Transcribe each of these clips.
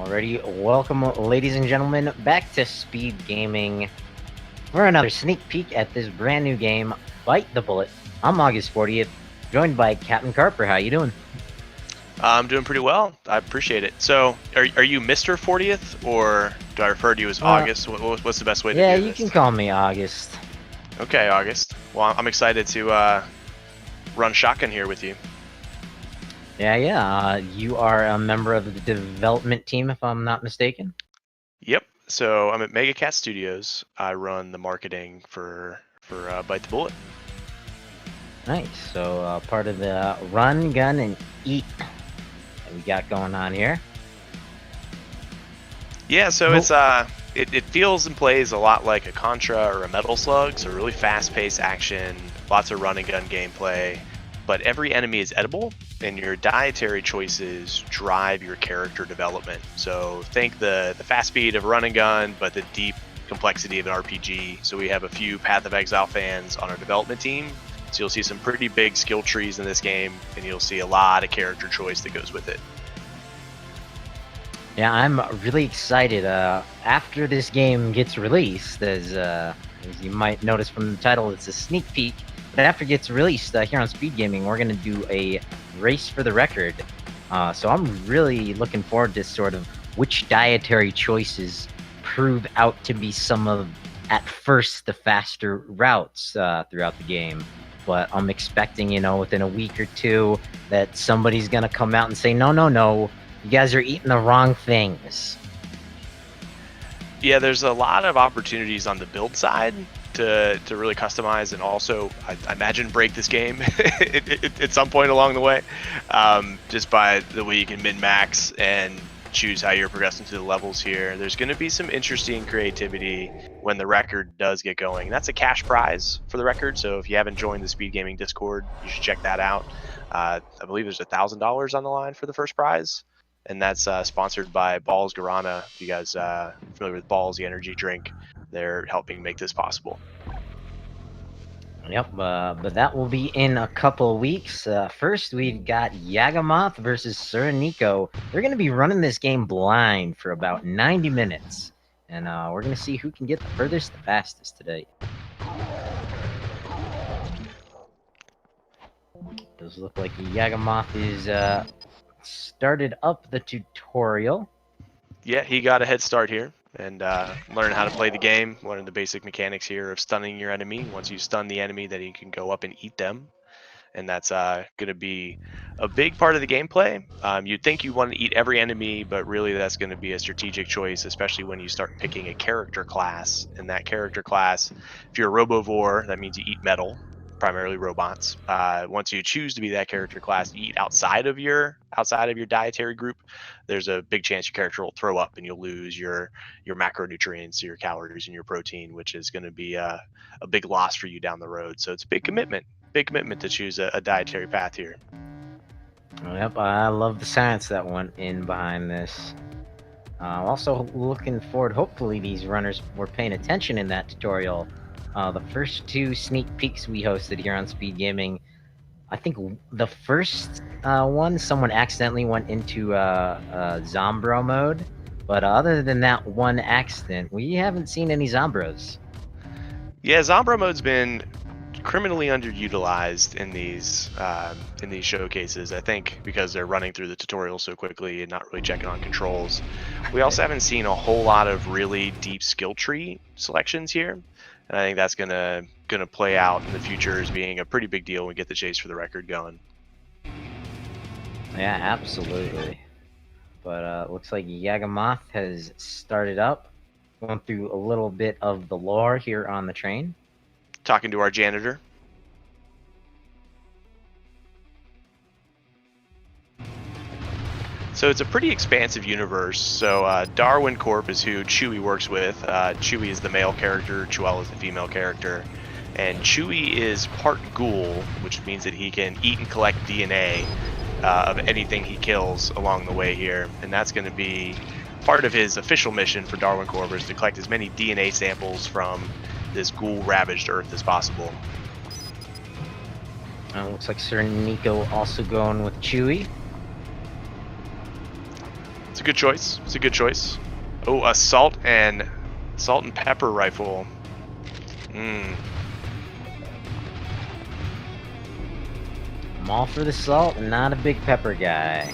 Alrighty, welcome, ladies and gentlemen, back to Speed Gaming for another sneak peek at this brand new game, Bite the Bullet. I'm August 40th, joined by Captaincarper. How you doing? I'm doing pretty well. I appreciate it. So, are you Mr. 40th, or do I refer to you as August? What's the best way to do this? Yeah, you can call me August. Okay, August. Well, I'm excited to run shotgun here with you. Yeah. You are a member of the development team, if I'm not mistaken. Yep. So I'm at Mega Cat Studios. I run the marketing for Bite the Bullet. Nice. So part of the run, gun, and eat that we got going on here. Yeah. So it's it feels and plays a lot like a Contra or a Metal Slug. So really fast-paced action, lots of run and gun gameplay. But every enemy is edible, and your dietary choices drive your character development. So think the fast speed of run and gun, but the deep complexity of an RPG. So we have a few Path of Exile fans on our development team. So you'll see some pretty big skill trees in this game, and you'll see a lot of character choice that goes with it. Yeah, I'm really excited. After this game gets released, as you might notice from the title, it's a sneak peek. But after it gets released here on Speed Gaming, we're going to do a race for the record. So I'm really looking forward to sort of which dietary choices prove out to be some of, at first, the faster routes throughout the game. But I'm expecting, within a week or two that somebody's going to come out and say, no, you guys are eating the wrong things. Yeah, there's a lot of opportunities on the build side to really customize, and also I imagine break this game at some point along the way, just by the way you can min-max and choose how you're progressing through the levels here. There's going to be some interesting creativity when the record does get going. That's a cash prize for the record, so if you haven't joined the Speed Gaming Discord, you should check that out. I believe there's $1,000 on the line for the first prize, and that's sponsored by Balls Guarana. If you guys familiar with Balls, the energy drink, they're helping make this possible. Yep, but that will be in a couple weeks. First, we've got Yagamoth versus SirNiko. They're going to be running this game blind for about 90 minutes. And we're going to see who can get the furthest, the fastest today. Does look like Yagamoth is started up the tutorial. Yeah, he got a head start here and learn how to play the game, learn the basic mechanics here of stunning your enemy. Once you stun the enemy, then you can go up and eat them, and that's going to be a big part of the gameplay. You'd think you want to eat every enemy, but really that's going to be a strategic choice, especially when you start picking a character class. And that character class, if you're a robovore, that means you eat metal, primarily robots. Once you choose to be that character class, you eat outside of your dietary group, there's a big chance your character will throw up and you'll lose your macronutrients, your calories, and your protein, which is going to be a big loss for you down the road. So it's a big commitment to choose a dietary path here. Yep, I love the science that went in behind this. Also looking forward, hopefully these runners were paying attention in that tutorial. The first two sneak peeks we hosted here on Speed Gaming, I think the first one, someone accidentally went into Zombro mode, but other than that one accident, we haven't seen any Zombros. Yeah, Zombro mode's been criminally underutilized in these showcases, I think, because they're running through the tutorial so quickly and not really checking on controls. We also haven't seen a whole lot of really deep skill tree selections here, and I think that's gonna play out in the future as being a pretty big deal when we get the chase for the record going. Yeah, absolutely. But looks like Yagamoth has started up, going through a little bit of the lore here on the train. Talking to our janitor. So it's a pretty expansive universe. So Darwin Corp is who Chewie works with. Chewie is the male character, Chuel is the female character. And Chewie is part ghoul, which means that he can eat and collect DNA of anything he kills along the way here. And that's going to be part of his official mission for Darwin Corp, is to collect as many DNA samples from this ghoul-ravaged Earth as possible. Looks like SirNiko also going with Chewie. It's a good choice. It's a good choice. Oh, a salt and pepper rifle. I'm all for the salt, not a big pepper guy.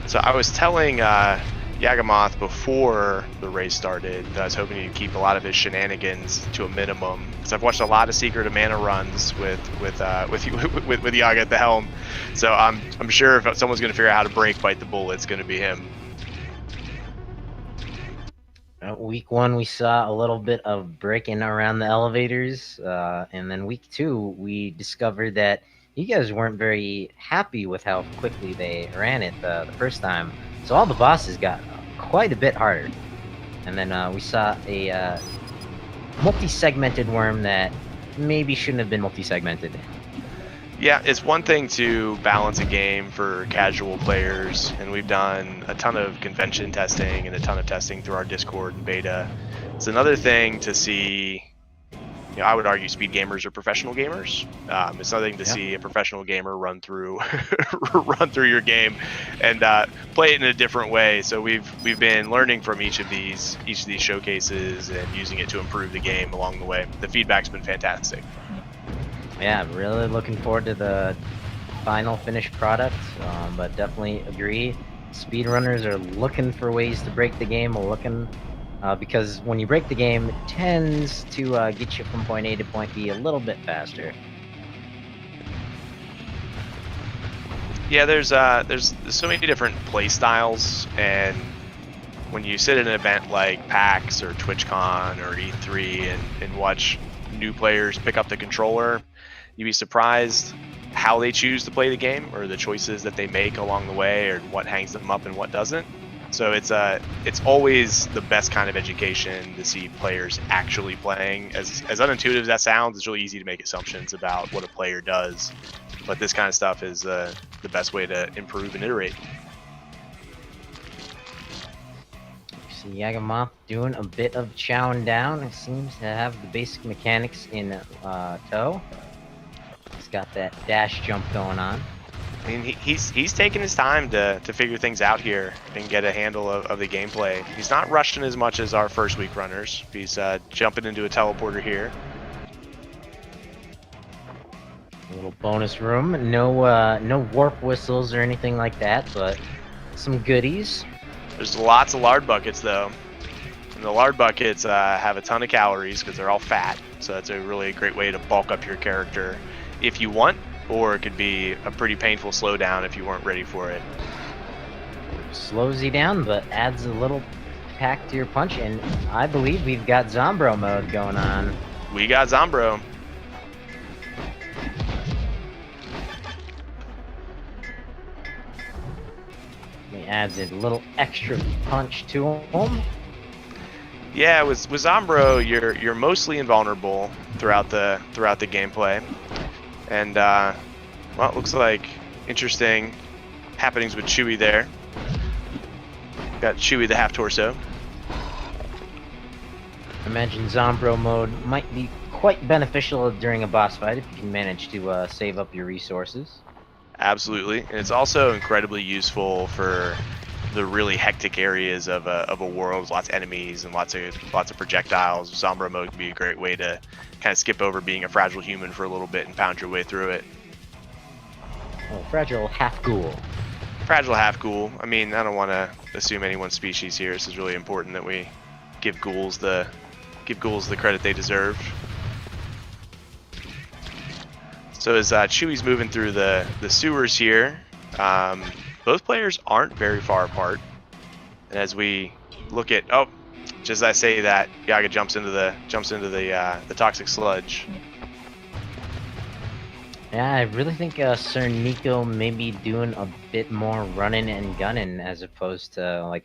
So I was telling Yagamoth before the race started that I was hoping he'd keep a lot of his shenanigans to a minimum, because I've watched a lot of Secret of Mana runs with Yaga at the helm. So I'm sure if someone's going to figure out how to break bite the bullet, it's going to be him. Week 1, we saw a little bit of breaking around the elevators, and then week 2, we discovered that you guys weren't very happy with how quickly they ran it the first time. So all the bosses got quite a bit harder. And then we saw a multi-segmented worm that maybe shouldn't have been multi-segmented. Yeah, it's one thing to balance a game for casual players, and we've done a ton of convention testing and a ton of testing through our Discord and beta. It's another thing to see, I would argue speed gamers are professional gamers. It's nothing to see a professional gamer run through run through your game and play it in a different way. So we've been learning from each of these showcases and using it to improve the game along the way. The feedback's been fantastic. Yeah, really looking forward to the final finished product, but definitely agree. Speedrunners are looking for ways to break the game, because when you break the game, it tends to get you from point A to point B a little bit faster. Yeah, there's so many different play styles, and when you sit at an event like PAX or TwitchCon or E3 and watch new players pick up the controller, you'd be surprised how they choose to play the game or the choices that they make along the way or what hangs them up and what doesn't. So it's always the best kind of education to see players actually playing. As unintuitive as that sounds, it's really easy to make assumptions about what a player does, but this kind of stuff is the best way to improve and iterate. See Yagamoth doing a bit of chowing down. It seems to have the basic mechanics in tow. He's got that dash jump going on. I mean, he's taking his time to figure things out here and get a handle of the gameplay. He's not rushing as much as our first week runners. He's jumping into a teleporter here. A little bonus room. No warp whistles or anything like that, but some goodies. There's lots of lard buckets though. And the lard buckets have a ton of calories because they're all fat. So that's a really great way to bulk up your character if you want, or it could be a pretty painful slowdown if you weren't ready for it. Slows you down, but adds a little pack to your punch, and I believe we've got Zombro mode going on. We got Zombro. He adds a little extra punch to him. Yeah, with Zombro, you're mostly invulnerable throughout the gameplay, and well, it looks like interesting happenings with Chewie there. Got Chewie the half torso. I imagine Zombro mode might be quite beneficial during a boss fight if you can manage to save up your resources. Absolutely, and it's also incredibly useful for the really hectic areas of a world with lots of enemies and lots of projectiles. Zombro mode can be a great way to kind of skip over being a fragile human for a little bit and pound your way through it. Oh, fragile half ghoul. Fragile half ghoul. I mean, I don't want to assume anyone's species here. This is really important that we give ghouls the credit they deserve. So as Chewie's moving through the sewers here, both players aren't very far apart. And as we look at, just as I say that, Yaga jumps into the toxic sludge. Yeah, I really think SirNiko may be doing a bit more running and gunning as opposed to like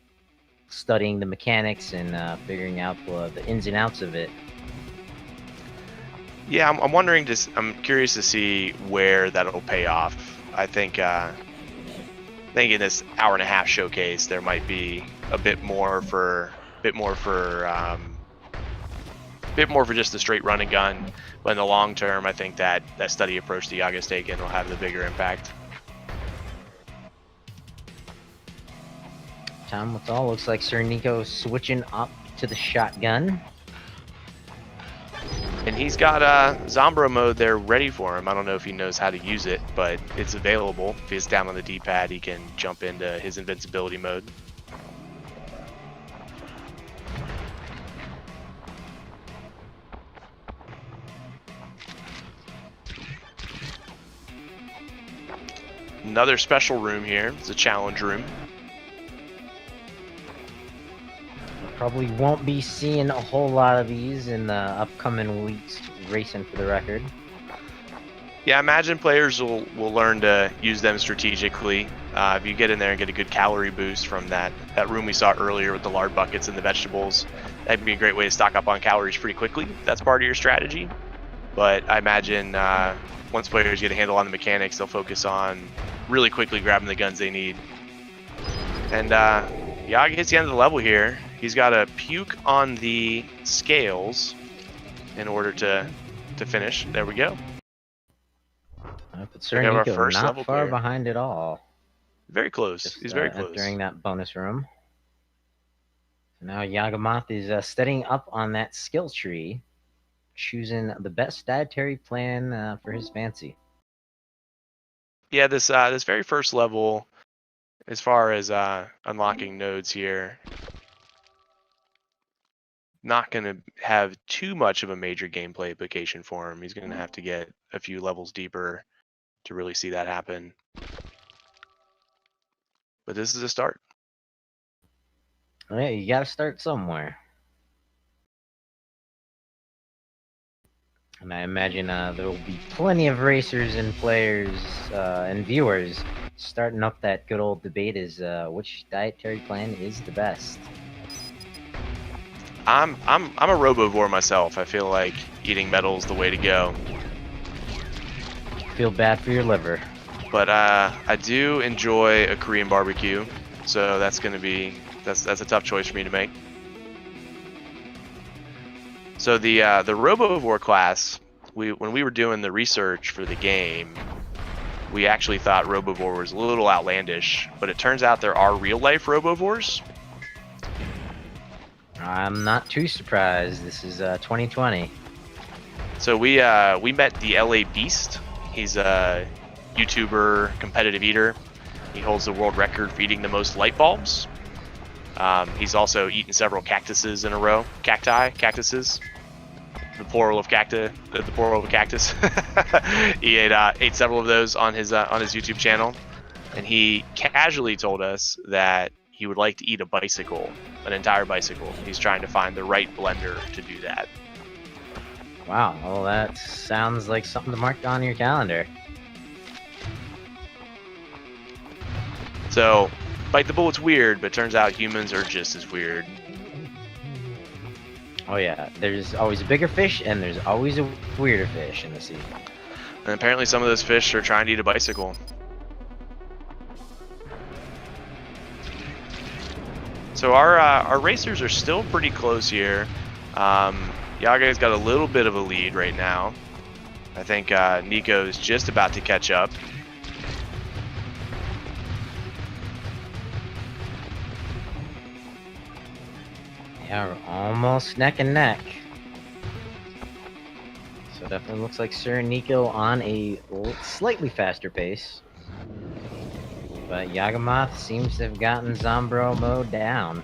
studying the mechanics and figuring out the ins and outs of it. Yeah, I'm curious to see where that'll pay off. I think in this hour-and-a-half showcase there might be a bit more for just the straight run and gun, but in the long term, I think that study approach that Yaga's taken will have the bigger impact. time with all. Looks like SirNiko switching up to the shotgun. And he's got Zombro mode there ready for him. I don't know if he knows how to use it, but it's available. If he's down on the D-pad, he can jump into his invincibility mode. Another special room here. It's a challenge room. Probably won't be seeing a whole lot of these in the upcoming weeks racing for the record. Yeah, I imagine players will learn to use them strategically. If you get in there and get a good calorie boost from that room we saw earlier with the lard buckets and the vegetables, that'd be a great way to stock up on calories pretty quickly. That's part of your strategy. But I imagine once players get a handle on the mechanics, they'll focus on really quickly grabbing the guns they need. And Yaga hits the end of the level here. He's got to puke on the scales in order to finish. There we go. But SirNiko not far player. behind at all. Very close. Just, he's very close. Entering that bonus room. Now Yagamoth is studying up on that skill tree, choosing the best dietary plan for his fancy. Yeah, this very first level, as far as unlocking nodes here, not going to have too much of a major gameplay implication for him. He's going to have to get a few levels deeper to really see that happen. But this is a start. Yeah, you got to start somewhere. And I imagine there will be plenty of racers and players and viewers starting up that good old debate is which dietary plan is the best. I'm a robovore myself. I feel like eating metal is the way to go. Feel bad for your liver. But I do enjoy a Korean barbecue, so that's gonna be that's a tough choice for me to make. So the robovore class, when we were doing the research for the game, we actually thought robovore was a little outlandish, but it turns out there are real life robovores. I'm not too surprised. This is 2020. So we met the LA Beast. He's a YouTuber, competitive eater. He holds the world record for eating the most light bulbs. He's also eaten several cactuses in a row. Cactuses. The plural of cactus. The plural of a cactus. He ate several of those on his YouTube channel, and he casually told us that he would like to eat a bicycle, an entire bicycle. He's trying to find the right blender to do that. Wow, well that sounds like something to mark on your calendar. So, Bite the Bullet's weird, but turns out humans are just as weird. Oh yeah, there's always a bigger fish and there's always a weirder fish in the sea. And apparently some of those fish are trying to eat a bicycle. So our racers are still pretty close here. Yaga's got a little bit of a lead right now. I think Nico is just about to catch up. Yeah, we're almost neck and neck. So definitely looks like SirNiko on a slightly faster pace. But Yagamoth seems to have gotten Zombro mode down.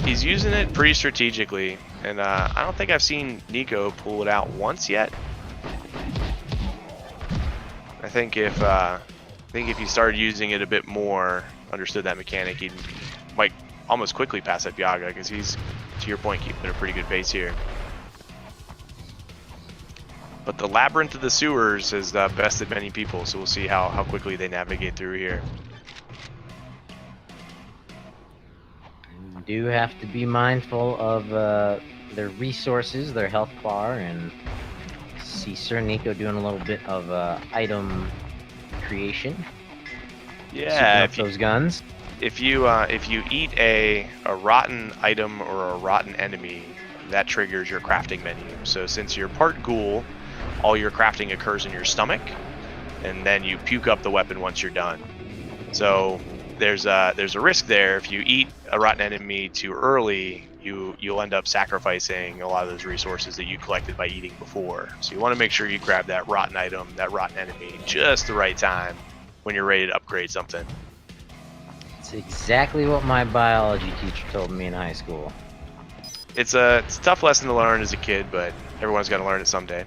He's using it pretty strategically, and I don't think I've seen Nico pull it out once yet. I think if he started using it a bit more, understood that mechanic, he might almost quickly pass up Yaga, because he's, to your point, keeping a pretty good pace here. But the labyrinth of the sewers has bested many people, so we'll see how quickly they navigate through here. You do have to be mindful of their resources, their health bar, and see SirNiko doing a little bit of item creation. Yeah, if those guns. If you eat a rotten item or a rotten enemy, that triggers your crafting menu. So since you're part ghoul, all your crafting occurs in your stomach, and then you puke up the weapon once you're done. So there's a risk there. If you eat a rotten enemy too early, you'll end up sacrificing a lot of those resources that you collected by eating before. So you want to make sure you grab that rotten item, that rotten enemy, just the right time when you're ready to upgrade something. It's exactly what my biology teacher told me in high school. It's a tough lesson to learn as a kid, but everyone's got to learn it someday.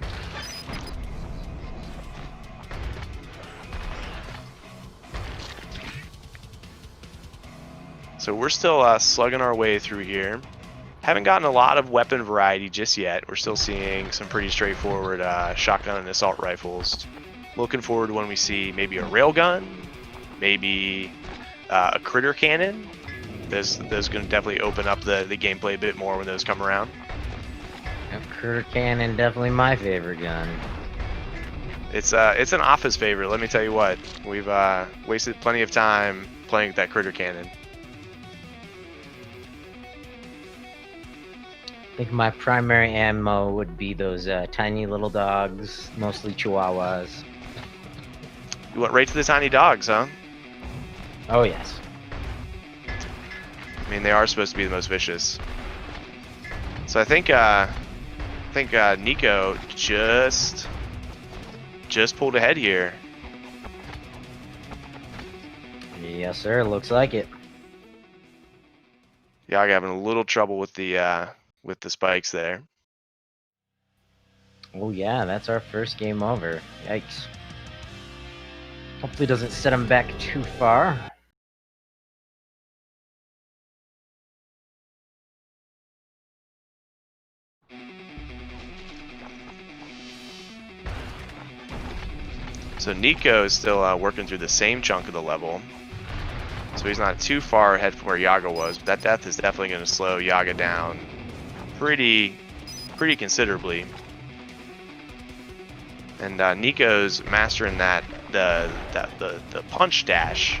So we're still slugging our way through here. Haven't gotten a lot of weapon variety just yet. We're still seeing some pretty straightforward shotgun and assault rifles. Looking forward to when we see maybe a railgun, maybe a critter cannon. Those going to definitely open up the gameplay a bit more when those come around. Critter cannon, definitely my favorite gun. It's an office favorite. Let me tell you what. We've wasted plenty of time playing with that critter cannon. I think my primary ammo would be those tiny little dogs, mostly Chihuahuas. You went right to the tiny dogs, huh? Oh yes. I mean, they are supposed to be the most vicious. So I think Nico just pulled ahead here. Yes, sir. Looks like it. Yaga having a little trouble with the spikes there. Oh yeah, that's our first game over. Yikes. Hopefully doesn't set him back too far. So Nico is still working through the same chunk of the level. So he's not too far ahead from where Yaga was, but that death is definitely going to slow Yaga down pretty considerably. And Nico's mastering the punch dash.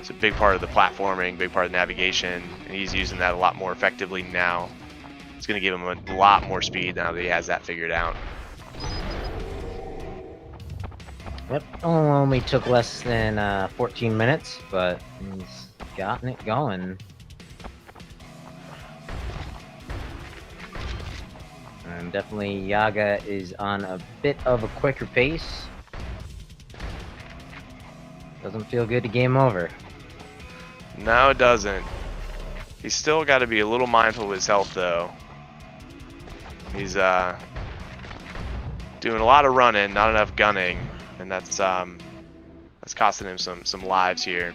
It's a big part of the platforming, big part of the navigation, and he's using that a lot more effectively now. It's going to give him a lot more speed now that he has that figured out. Yep, only took less than 14 minutes, but he's gotten it going. And definitely Yaga is on a bit of a quicker pace. Doesn't feel good to game over. No, it doesn't. He's still got to be a little mindful of his health, though. He's doing a lot of running, not enough gunning, and that's costing him some lives here.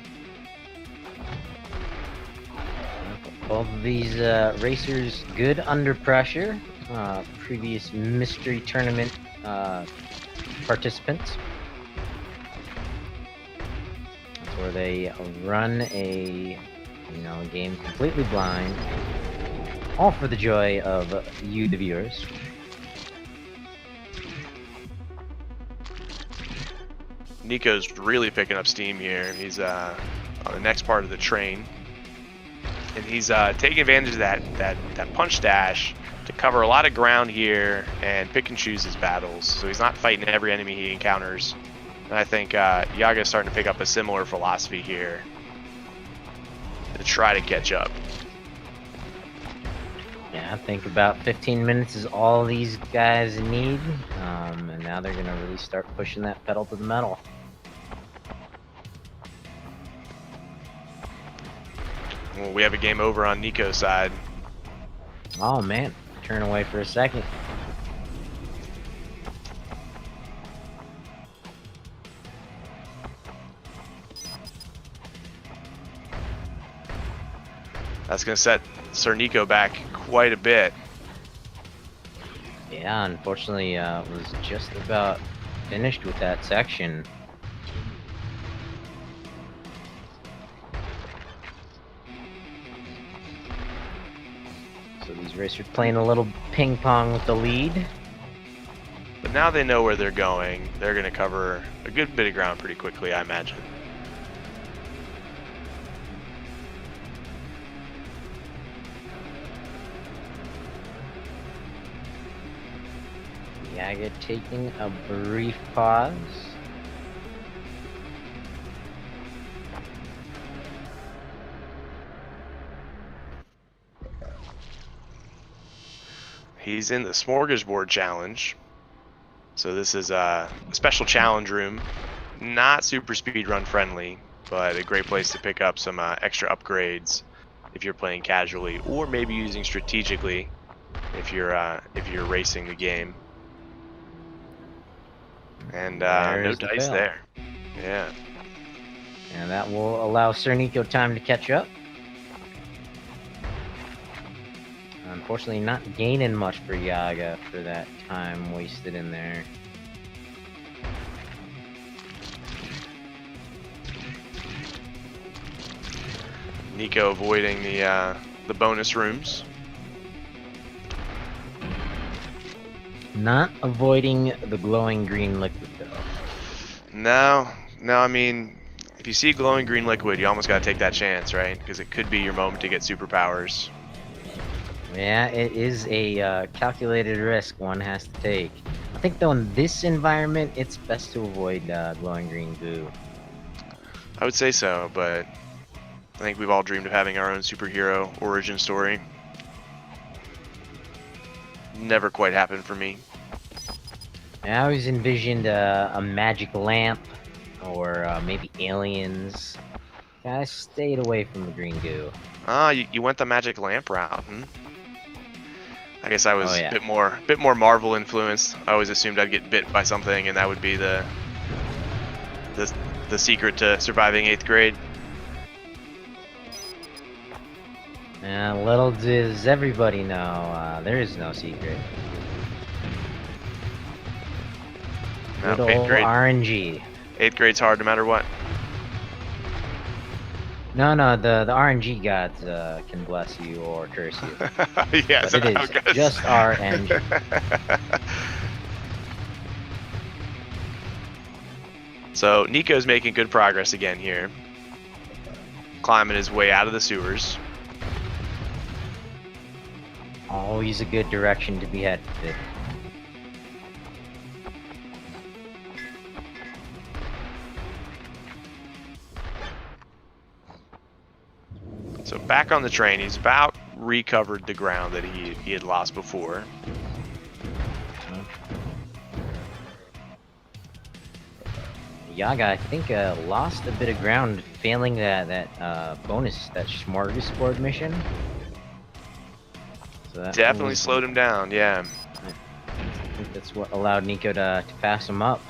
Both of these racers good under pressure. Previous mystery tournament participants. That's where they run a game completely blind, all for the joy of you, the viewers. Nico's really picking up steam here. He's on the next part of the train, and he's taking advantage of that punch dash to cover a lot of ground here and pick and choose his battles. So he's not fighting every enemy he encounters. And I think Yaga's starting to pick up a similar philosophy here to try to catch up. Yeah, I think about 15 minutes is all these guys need, and now they're gonna really start pushing that pedal to the metal. Well, we have a game over on Nico's side. Oh man, turn away for a second. That's going to set SirNiko back quite a bit. Yeah, unfortunately, was just about finished with that section. So these racers playing a little ping pong with the lead. But now they know where they're going. They're going to cover a good bit of ground pretty quickly, I imagine. Yaga taking a brief pause. He's in the Smorgasbord Challenge. So this is a special challenge room. Not super speedrun friendly, but a great place to pick up some extra upgrades if you're playing casually, or maybe using strategically if you're racing the game. And no dice there. Yeah. And that will allow SirNiko time to catch up. Unfortunately, not gaining much for Yaga for that time wasted in there. Nico avoiding the bonus rooms. Not avoiding the glowing green liquid though. No, I mean, if you see glowing green liquid, you almost gotta take that chance, right? Because it could be your moment to get superpowers. Yeah, it is a calculated risk one has to take. I think though in this environment, it's best to avoid glowing green goo. I would say so, but I think we've all dreamed of having our own superhero origin story. Never quite happened for me. I always envisioned a magic lamp, or maybe aliens. I stayed away from the green goo. Ah, you went the magic lamp route, hmm? I guess I was Oh, yeah. a bit more Marvel influenced. I always assumed I'd get bit by something, and that would be the secret to surviving 8th grade. Little does everybody know, there is no secret. No, Good 8th old grade. RNG. 8th grade's hard no matter what. No, the RNG gods can bless you or curse you. Yeah, But it is just RNG. So Nico's making good progress again here. Climbing his way out of the sewers. Always a good direction to be headed. So back on the train, he's about recovered the ground that he had lost before. Yaga, I think, lost a bit of ground failing that bonus, that Smorgasbord mission. So that Definitely slowed him down, yeah. I think that's what allowed Nico to pass him up.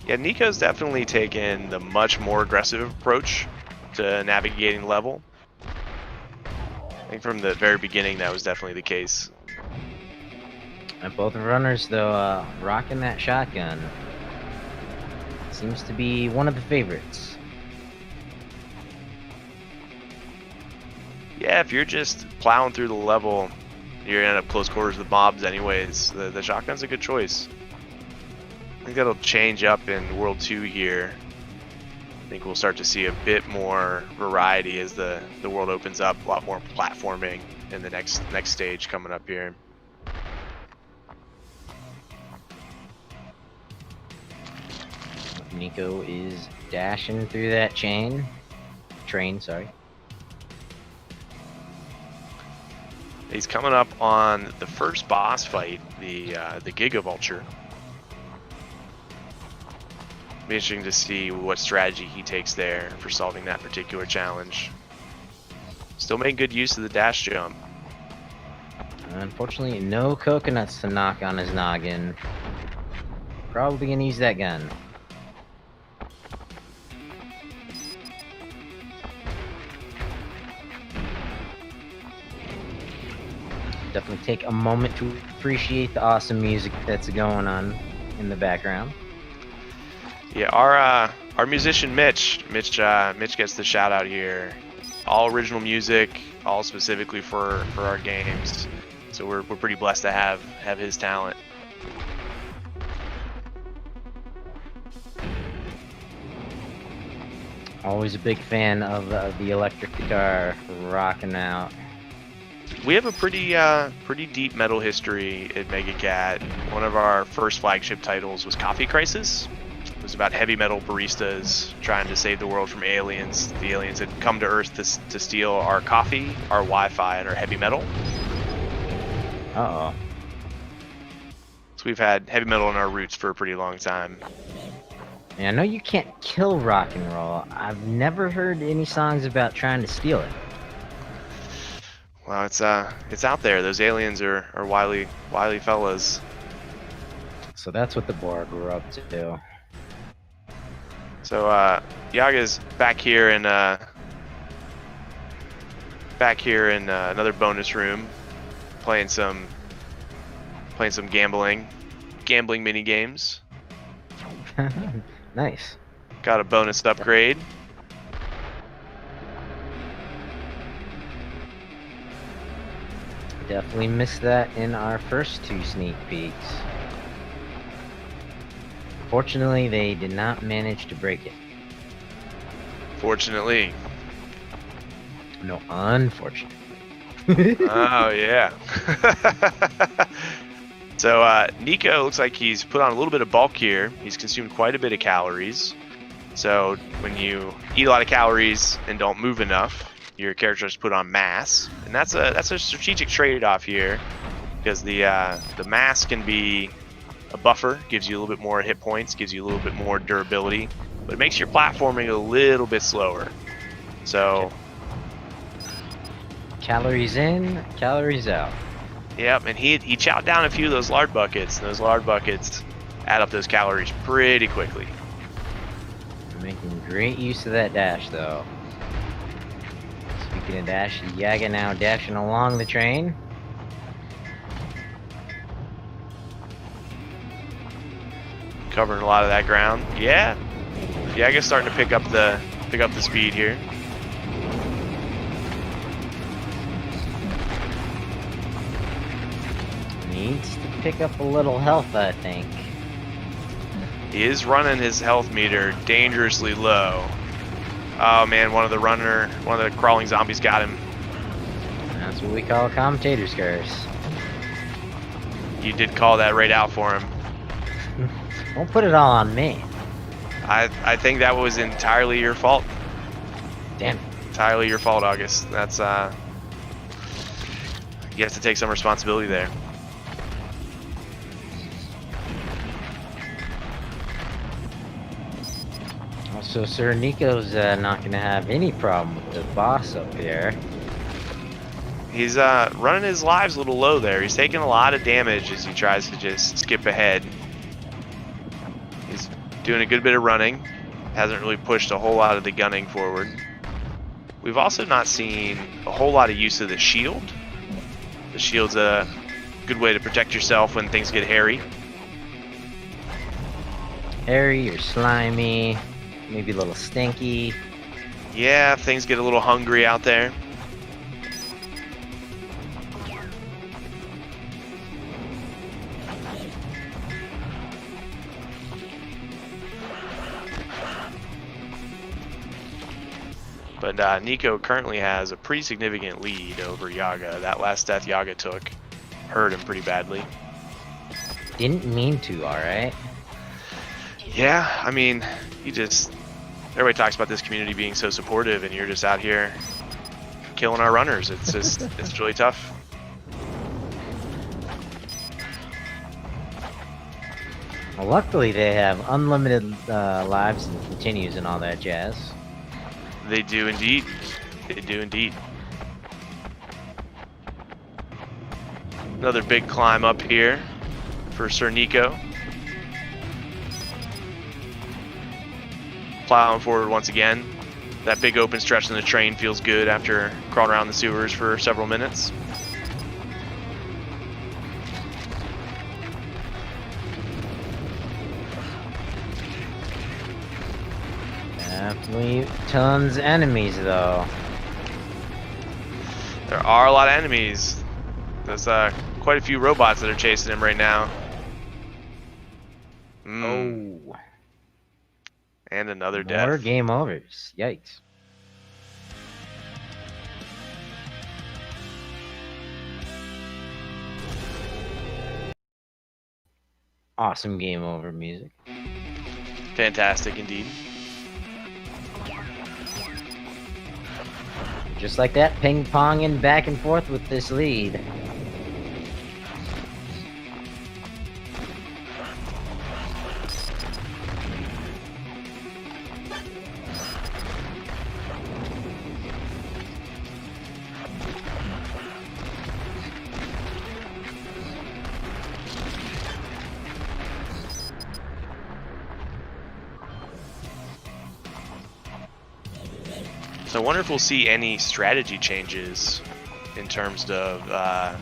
Yeah, Nico's definitely taken the much more aggressive approach to navigating level. I think from the very beginning that was definitely the case. And both runners, though, rocking that shotgun. Seems to be one of the favorites. Yeah, if you're just plowing through the level, you're gonna end up close quarters with mobs anyways. The shotgun's a good choice. I think that'll change up in World 2 here. I think we'll start to see a bit more variety as the world opens up, a lot more platforming in the next stage coming up here. Nico is dashing through that train, sorry. He's coming up on the first boss fight, the Gigavulture. Be interesting to see what strategy he takes there for solving that particular challenge. Still making good use of the dash jump. Unfortunately, no coconuts to knock on his noggin. Probably gonna use that gun. Definitely take a moment to appreciate the awesome music that's going on in the background. Yeah, our musician Mitch gets the shout out here. All original music, all specifically for our games. So we're pretty blessed to have his talent. Always a big fan of the electric guitar rocking out. We have a pretty deep metal history at Mega Cat. One of our first flagship titles was Coffee Crisis. It was about heavy metal baristas trying to save the world from aliens. The aliens had come to Earth to steal our coffee, our Wi-Fi, and our heavy metal. Uh-oh. So we've had heavy metal in our roots for a pretty long time. Yeah, I know you can't kill rock and roll. I've never heard any songs about trying to steal it. Well, it's out there. Those aliens are wily fellas. So that's what the Borg were up to. So Yaga's back here in another bonus room, playing some gambling mini games. Nice. Got a bonus upgrade. Definitely missed that in our first 2 sneak peeks. Fortunately, they did not manage to break it. Fortunately. No, unfortunately. Oh yeah. So Nico looks like he's put on a little bit of bulk here. He's consumed quite a bit of calories. So when you eat a lot of calories and don't move enough, your character has put on mass, and that's a strategic trade-off here, because the mass can be a buffer, gives you a little bit more hit points, gives you a little bit more durability, but it makes your platforming a little bit slower. So calories in, calories out. Yep, and he chowed down a few of those lard buckets, and those lard buckets add up those calories pretty quickly. Making great use of that dash, though. Speaking of dash, Yaga now dashing along the train. Covering a lot of that ground. Yeah, Yaga's starting to pick up the speed here. Needs to pick up a little health, I think. He is running his health meter dangerously low. Oh man, one of the crawling zombies got him. That's what we call a commentator's curse. You did call that right out for him. Don't put it all on me. I think that was entirely your fault. Damn it. Entirely your fault, August. That's you have to take some responsibility there. Also, SirNiko's not going to have any problem with the boss up here. He's running his lives a little low there. He's taking a lot of damage as he tries to just skip ahead. He's doing a good bit of running. Hasn't really pushed a whole lot of the gunning forward. We've also not seen a whole lot of use of the shield. The shield's a good way to protect yourself when things get hairy. Hairy or slimy, maybe a little stinky. Yeah, things get a little hungry out there. But Nico currently has a pretty significant lead over Yaga. That last death Yaga took hurt him pretty badly. Didn't mean to, alright? Yeah, I mean, everybody talks about this community being so supportive, and you're just out here killing our runners. It's just, it's really tough. Well, luckily they have unlimited lives and continues and all that jazz. They do indeed. They do indeed. Another big climb up here for SirNiko. Plowing forward once again. That big open stretch in the train feels good after crawling around the sewers for several minutes. Definitely tons of enemies, though. There are a lot of enemies. There's quite a few robots that are chasing him right now. Oh. And another More death. game overs. Yikes. Awesome game over music. Fantastic indeed. Just like that, ping-ponging back and forth with this lead. So I wonder if we'll see any strategy changes in terms of their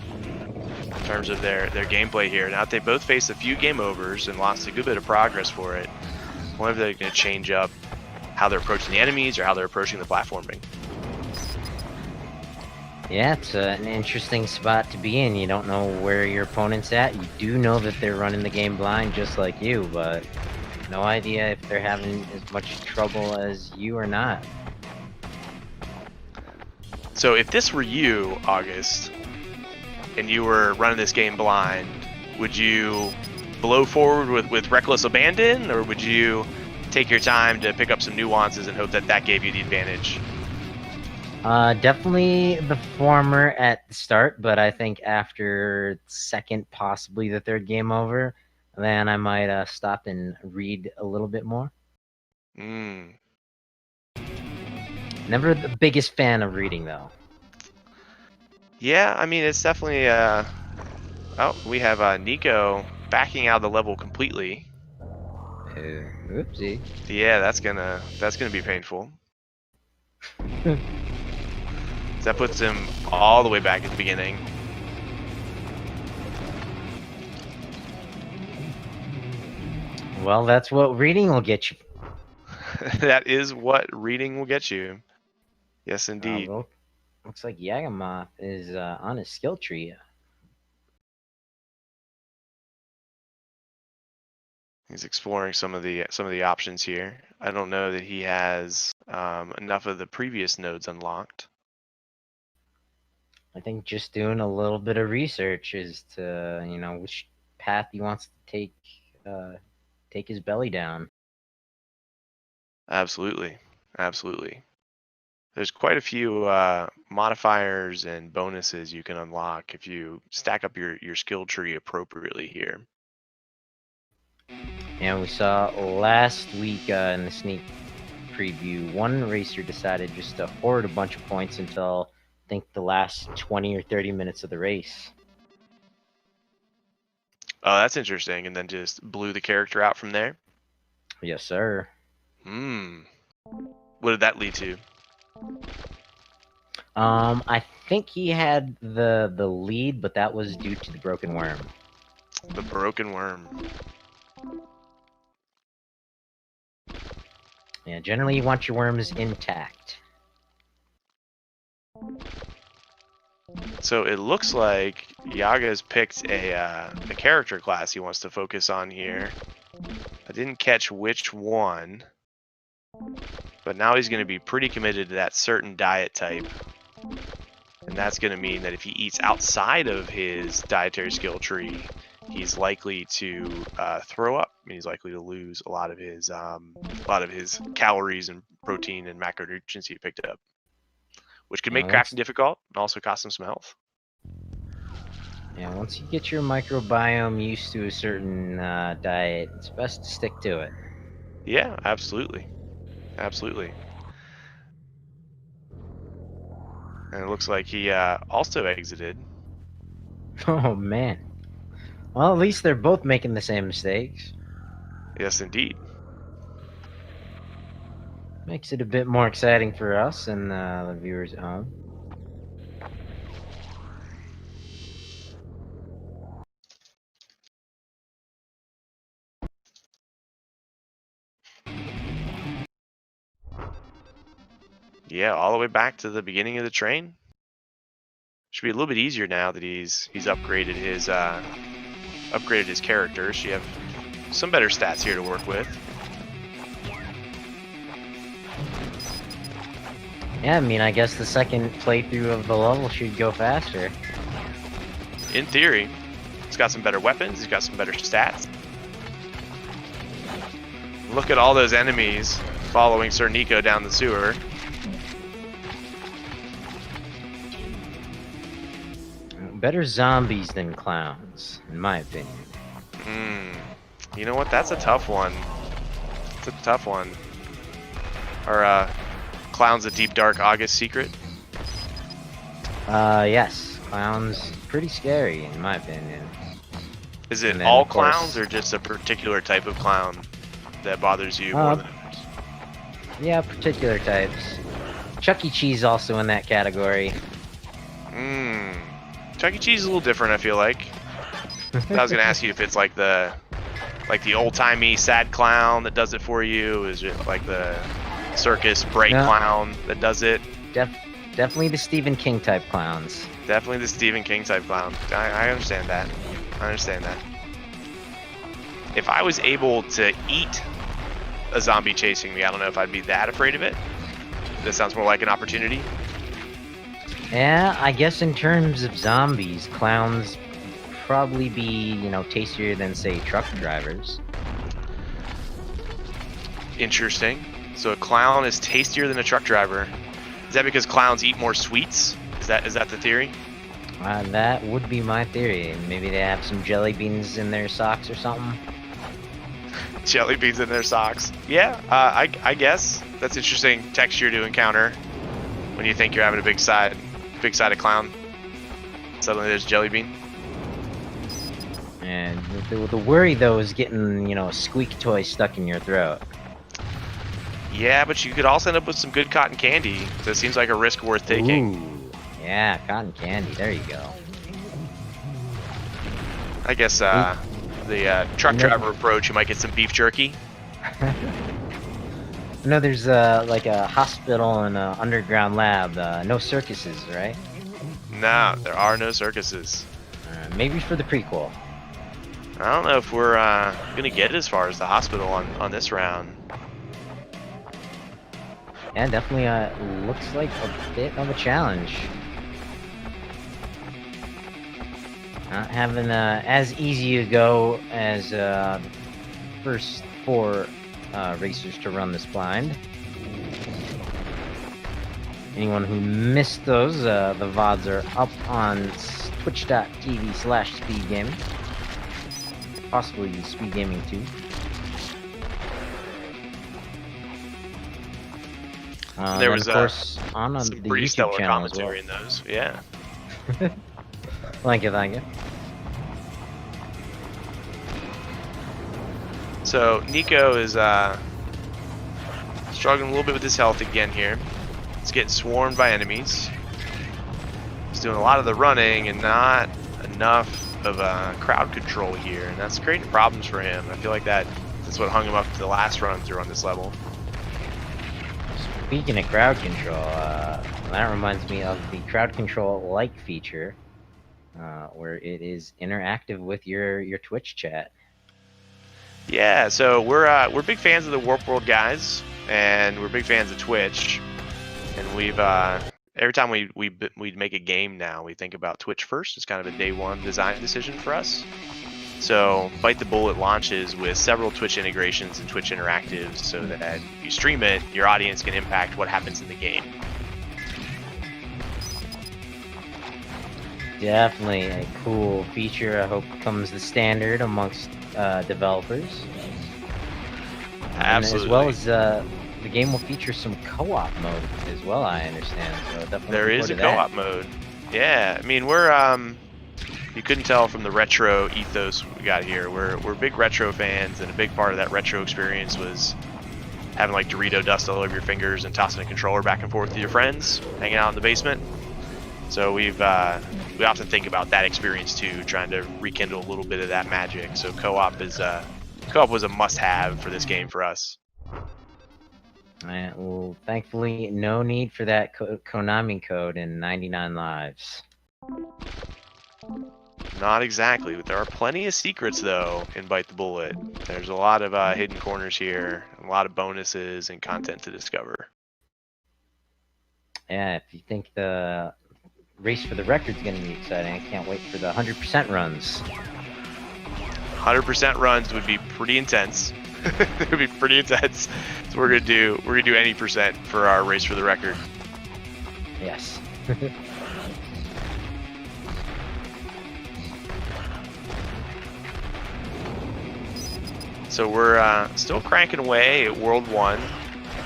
gameplay here. Now that they both faced a few game overs and lost a good bit of progress for it, I wonder if they're going to change up how they're approaching the enemies or how they're approaching the platforming. Yeah, it's an interesting spot to be in. You don't know where your opponent's at. You do know that they're running the game blind just like you, but no idea if they're having as much trouble as you or not. So if this were you, August, and you were running this game blind, would you blow forward with reckless abandon, or would you take your time to pick up some nuances and hope that that gave you the advantage? Definitely the former at the start, but I think after second, possibly the third game over, then I might stop and read a little bit more. Never the biggest fan of reading, though. Yeah, I mean, it's definitely... Oh, we have Nico backing out of the level completely. Oopsie. Yeah, that's gonna be painful. That puts him all the way back at the beginning. Well, that's what reading will get you. That is what reading will get you. Yes, indeed. Looks like Yagamoth is on his skill tree. He's exploring some of the options here. I don't know that he has enough of the previous nodes unlocked. I think just doing a little bit of research as to which path he wants to take his belly down. Absolutely, absolutely. There's quite a few modifiers and bonuses you can unlock if you stack up your skill tree appropriately here. And we saw last week in the sneak preview, one racer decided just to hoard a bunch of points until I think the last 20 or 30 minutes of the race. Oh, that's interesting. And then just blew the character out from there? Yes, sir. What did that lead to? I think he had the lead, but that was due to the broken worm. The broken worm. Yeah, generally you want your worms intact. So it looks like Yaga's picked a character class he wants to focus on here. I didn't catch which one, but now he's going to be pretty committed to that certain diet type. And that's going to mean that if he eats outside of his dietary skill tree, he's likely to throw up. I mean, he's likely to lose a lot of his calories and protein and macronutrients he picked up, which could make crafting difficult and also cost him some health. Yeah, once you get your microbiome used to a certain diet, it's best to stick to it. Yeah, absolutely. Absolutely. And it looks like he also exited. Oh, man. Well, at least they're both making the same mistakes. Yes, indeed. Makes it a bit more exciting for us and the viewers at home. Yeah, all the way back to the beginning of the train. Should be a little bit easier now that he's upgraded his character. So you have some better stats here to work with. Yeah, I mean, I guess the second playthrough of the level should go faster. In theory. He's got some better weapons, he's got some better stats. Look at all those enemies following SirNiko down the sewer. Better zombies than clowns, in my opinion. You know what? That's a tough one. It's a tough one. Are clowns a deep, dark August secret? Yes. Clowns, pretty scary, in my opinion. Is it all clowns or just a particular type of clown that bothers you more than others? Yeah, particular types. Chuck E. Cheese also in that category. Chuck E. Cheese is a little different, I feel like. I was gonna ask you if it's like the old-timey sad clown that does it for you. Is it like the circus bright clown that does it? Definitely the Stephen King type clowns. Definitely the Stephen King type clown. I understand that. I understand that. If I was able to eat a zombie chasing me, I don't know if I'd be that afraid of it. This sounds more like an opportunity. Yeah, I guess in terms of zombies, clowns probably be, you know, tastier than, say, truck drivers. Interesting. So a clown is tastier than a truck driver. Is that because clowns eat more sweets? Is that the theory? That would be my theory. Maybe they have some jelly beans in their socks or something. Jelly beans in their socks. Yeah, I guess that's interesting texture to encounter when you think you're having a big side of clown. Suddenly there's jelly bean. And the worry though is getting, you know, a squeak toy stuck in your throat. Yeah, but you could also end up with some good cotton candy. That seems like a risk worth taking. Ooh, yeah, cotton candy. There you go. I guess the truck driver approach, you might get some beef jerky. No, there's like a hospital and an underground lab. No circuses, right? No, there are no circuses. Maybe for the prequel. I don't know if we're gonna get as far as the hospital on this round. Yeah, definitely looks like a bit of a challenge. Not having as easy a go as the first 4 racers to run this blind. Anyone who missed those, the VODs are up on twitch.tv/SpeedGaming. Possibly SpeedGaming 2. There was of course on some the pretty YouTube stellar channel as commentary well. in those. Yeah. Thank you, thank you. So Nico is struggling a little bit with his health again here. He's getting swarmed by enemies. He's doing a lot of the running and not enough of crowd control here, and that's creating problems for him. I feel like that's what hung him up to the last run through on this level. Speaking of crowd control, that reminds me of the crowd control like feature, where it is interactive with your Twitch chat. Yeah, so we're big fans of the Warp World guys, and we're big fans of Twitch, and we've every time we make a game now, we think about Twitch first. It's kind of a day one design decision for us. So Bite the Bullet launches with several Twitch integrations and Twitch interactives, so that if you stream it, your audience can impact what happens in the game. Definitely a cool feature. I hope comes the standard amongst developers. Absolutely. And as well as the game will feature some co-op mode as well, I understand. So definitely there is a co-op mode. Yeah, I mean we're you couldn't tell from the retro ethos we got here. We're big retro fans, and a big part of that retro experience was having like Dorito dust all over your fingers and tossing a controller back and forth with your friends, hanging out in the basement. So we often think about that experience too, trying to rekindle a little bit of that magic. So co-op was a must-have for this game for us. Well, thankfully, no need for that Konami code in 99 Lives. Not exactly, but there are plenty of secrets though in Bite the Bullet. There's a lot of hidden corners here, a lot of bonuses and content to discover. Yeah, if you think the race for the record is going to be exciting, I can't wait for the 100% runs. 100% runs would be pretty intense. It would be pretty intense. So we're gonna do any percent for our race for the record. Yes. So we're still cranking away at World 1.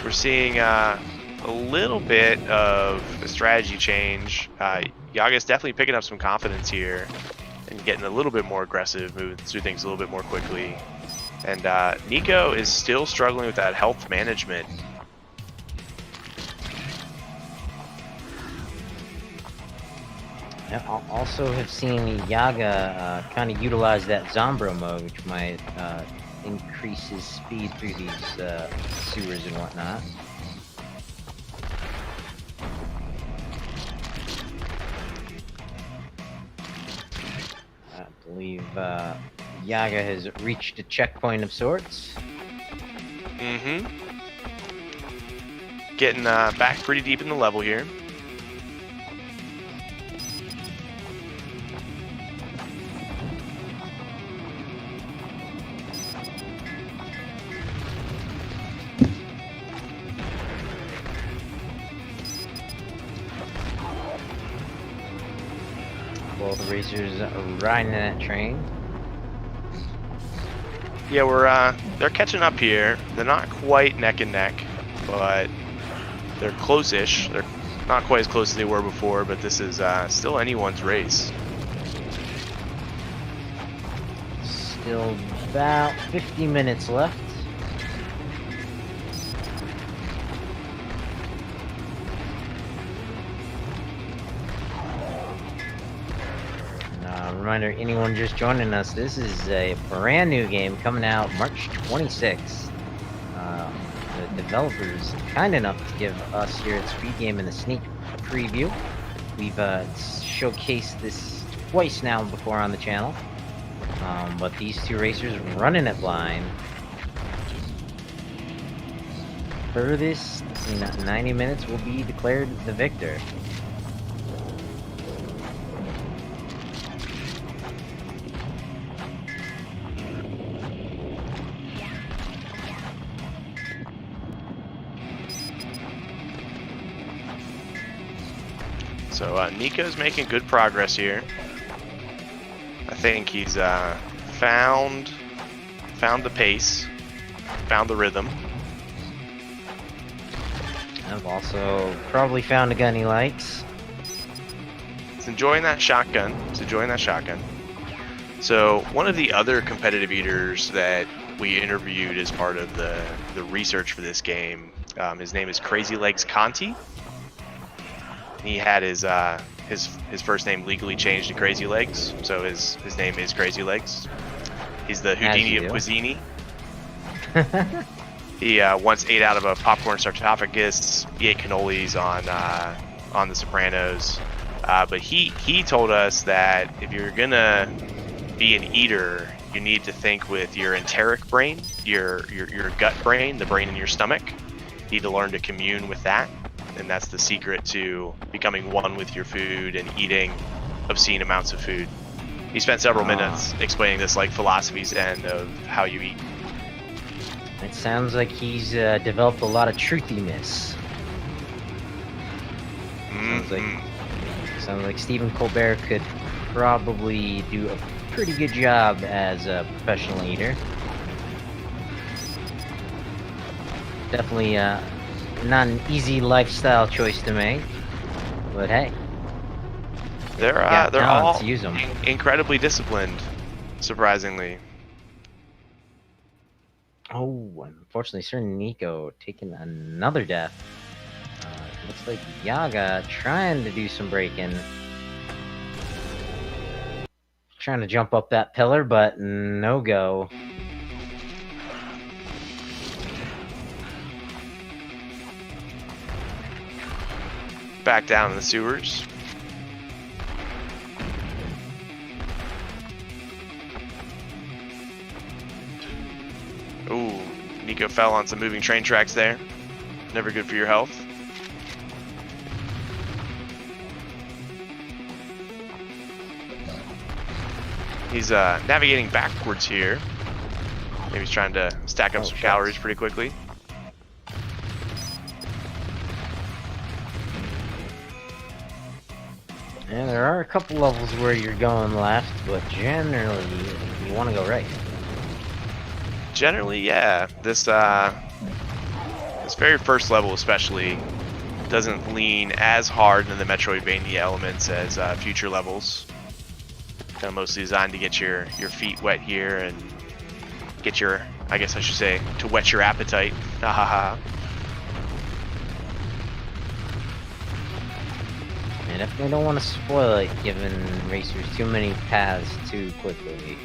We're seeing a little bit of a strategy change. Yaga's definitely picking up some confidence here and getting a little bit more aggressive, moving through things a little bit more quickly. And Nico is still struggling with that health management. Also have seen Yaga kind of utilize that Zombro mode, which might increase his speed through these sewers and whatnot. I believe Yaga has reached a checkpoint of sorts. Mm-hmm. Getting back pretty deep in the level here. Well, the racers are riding that train. Yeah, they're catching up here. They're not quite neck and neck, but they're close-ish. They're not quite as close as they were before, but this is still anyone's race. Still about 50 minutes left. Reminder, anyone just joining us, this is a brand new game coming out March 26th. The developers kind enough to give us here at SpeedGaming a sneak preview. We've showcased this twice now before on the channel, but these two racers running it blind. Furthest in 90 minutes will be declared the victor. So Nico's making good progress here. I think he's found the pace, found the rhythm. I've also probably found a gun he likes. He's enjoying that shotgun. So one of the other competitive eaters that we interviewed as part of the research for this game, his name is Crazy Legs Conti. He had his first name legally changed to Crazy Legs, so his name is Crazy Legs. He's the Houdini of Cuisine. He once ate out of a popcorn sarcophagus. He ate cannolis on The Sopranos. But he told us that if you're gonna be an eater, you need to think with your enteric brain, your gut brain, the brain in your stomach. You need to learn to commune with that. And that's the secret to becoming one with your food and eating obscene amounts of food. He spent several minutes explaining this like philosophy's end of how you eat. It sounds like he's developed a lot of truthiness. Sounds like Stephen Colbert could probably do a pretty good job as a professional eater. Definitely not an easy lifestyle choice to make, but hey, they're all to use them. Incredibly disciplined, surprisingly. Oh, unfortunately, SirNiko taking another death. Looks like Yaga trying to do some braking, trying to jump up that pillar, but no go. Back down in the sewers. Ooh, Nico fell on some moving train tracks there. Never good for your health. He's navigating backwards here. Maybe he's trying to stack up some calories pretty quickly. Yeah, there are a couple levels where you're going left, but generally you want to go right. Generally, yeah. This very first level especially doesn't lean as hard into the Metroidvania elements as future levels. Kind of mostly designed to get your feet wet here and get your, I guess I should say, to whet your appetite. Ha ha ha. And if they don't want to spoil it, giving racers too many paths too quickly.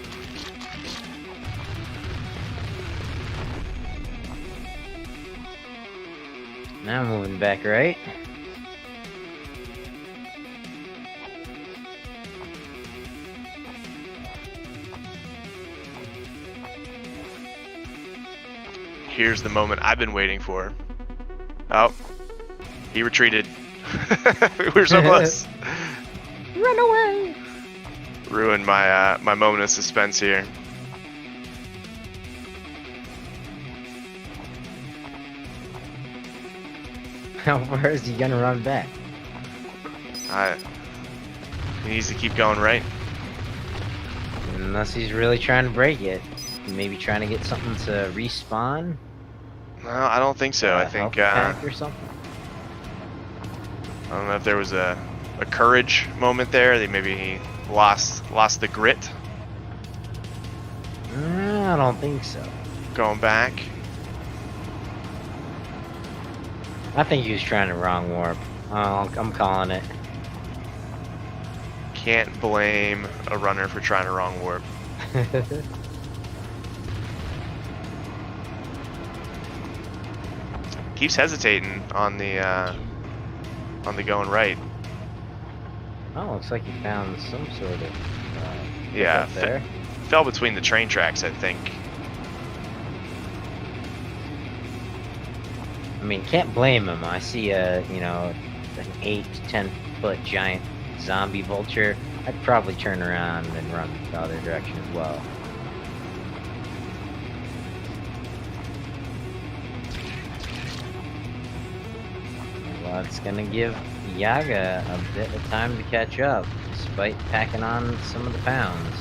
Now moving back right. Here's the moment I've been waiting for. Oh, he retreated. We were so close. Run away! Ruined my my moment of suspense here. How far is he gonna run back? He needs to keep going right. Unless he's really trying to break it. Maybe trying to get something to respawn? No, I don't think so. I think pack or something? I don't know if there was a courage moment there. That maybe he lost the grit. I don't think so. Going back. I think he was trying to wrong warp. Oh, I'm calling it. Can't blame a runner for trying to wrong warp. Keeps hesitating on the going right. Oh, looks like he found some sort of Yeah, there. Fell between the train tracks, I think. I mean, can't blame him. I see a, you know, an 8 to 10 foot giant zombie vulture. I'd probably turn around and run the other direction as well. Well, it's gonna give Yaga a bit of time to catch up, despite packing on some of the pounds.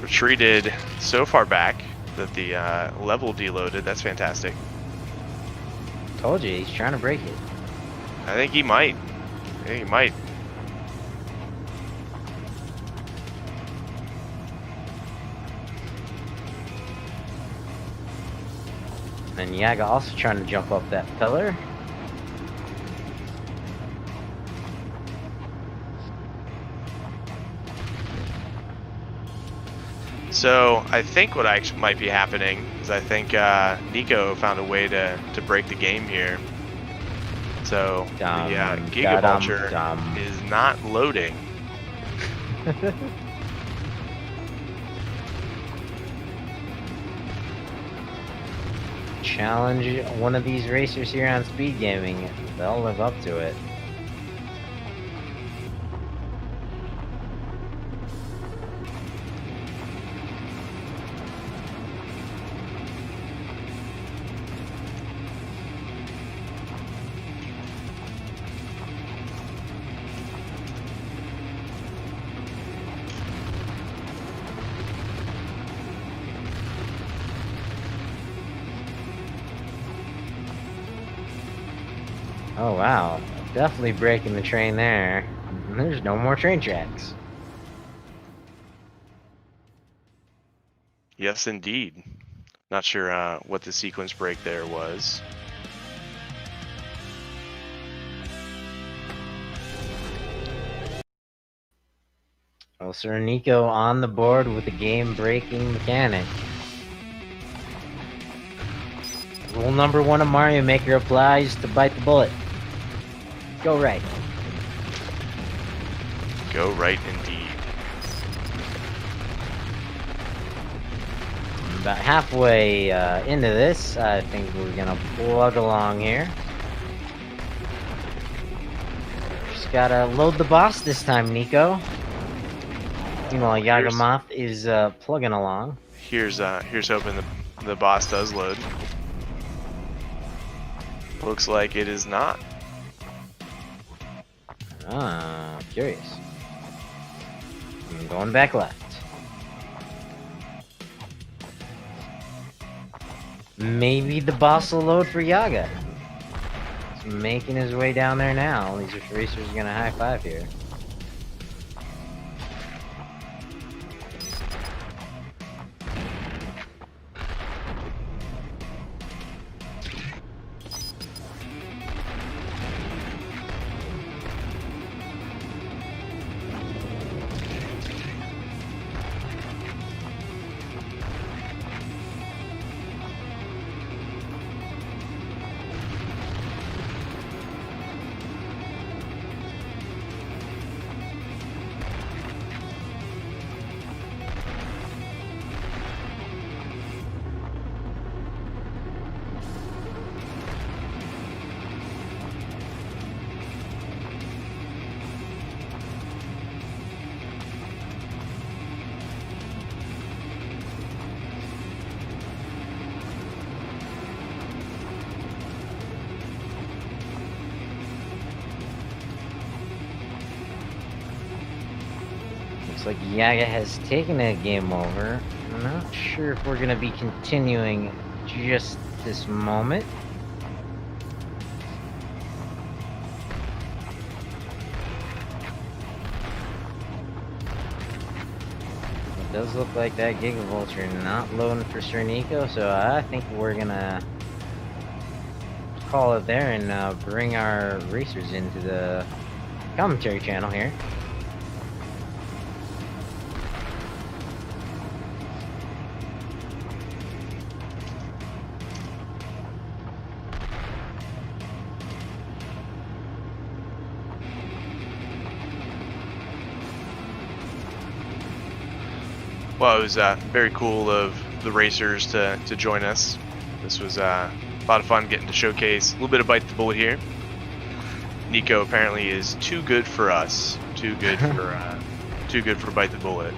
Retreated so far back that the level deloaded. That's fantastic. Told you, he's trying to break it. I think he might. I think he might. And Yaga also trying to jump up that pillar. So I think what actually might be happening is I think Nico found a way to break the game here. So the Giga Vulture is not loading. Challenge one of these racers here on SpeedGaming. They'll live up to it. Oh wow, definitely breaking the train there. There's no more train tracks. Yes, indeed. Not sure what the sequence break there was. Well, SirNiko on the board with a game-breaking mechanic. Rule number 1 of Mario Maker applies to bite the bullet. Go right. Go right indeed. About halfway into this, I think we're gonna plug along here. Just gotta load the boss this time, Nico. Meanwhile, Yagamoth is plugging along. Here's hoping the boss does load. Looks like it is not. Ah, curious. I'm going back left. Maybe the boss will load for Yaga. He's making his way down there now. These racers are gonna high five here. Looks like Yaga has taken a game over. I'm not sure if we're going to be continuing just this moment. It does look like that Giga Vulture not loading for SirNiko, so I think we're going to call it there and bring our racers into the commentary channel here. Well, it was very cool of the racers to join us. This was a lot of fun getting to showcase a little bit of Bite the Bullet here. Nico apparently is too good for us. Too good for Bite the Bullet.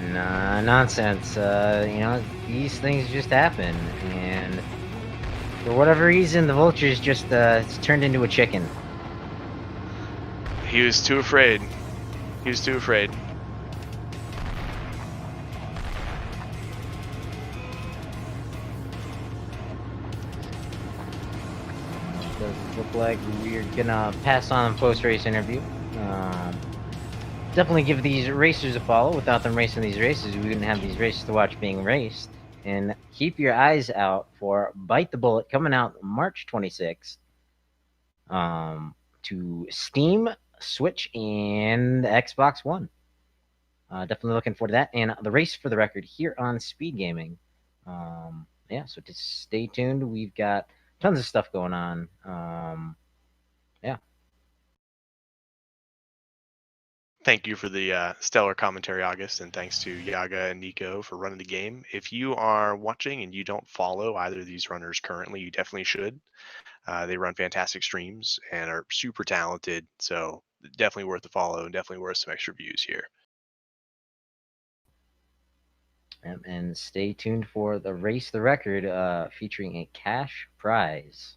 Nah, nonsense. You know, these things just happen, and for whatever reason, the Vulture's just it's turned into a chicken. He was too afraid. He was too afraid. Does look like we're gonna pass on post-race interview. Definitely give these racers a follow. Without them racing these races, we wouldn't have these races to watch being raced. And keep your eyes out for Bite the Bullet coming out March 26th to Steam, Switch, and Xbox One. Definitely looking forward to that. And the race for the record here on SpeedGaming. Yeah, so just stay tuned. We've got tons of stuff going on. Yeah. Thank you for the stellar commentary, August, and thanks to Yaga and Nico for running the game. If you are watching and you don't follow either of these runners currently, you definitely should. They run fantastic streams and are super talented, so definitely worth a follow and definitely worth some extra views here. And stay tuned for the race the record featuring a cash prize.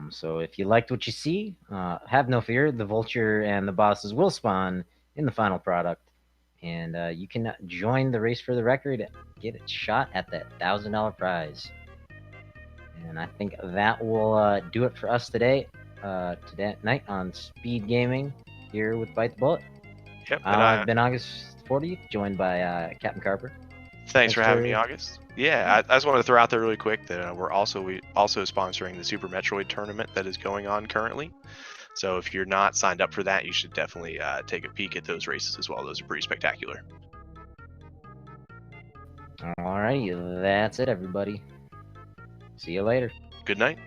So if you liked what you see, have no fear. The Vulture and the bosses will spawn in the final product. And you can join the race for the record, get a shot at that $1,000 prize. And I think that will do it for us today night on Speed Gaming here with Bite the Bullet. Yep. I've been August 40th, joined by Captaincarper. Thanks for having me, August. Yeah, I just wanted to throw out there really quick that we're also sponsoring the Super Metroid tournament that is going on currently. So if you're not signed up for that, you should definitely take a peek at those races as well. Those are pretty spectacular. Alrighty, that's it, everybody. See you later. Good night.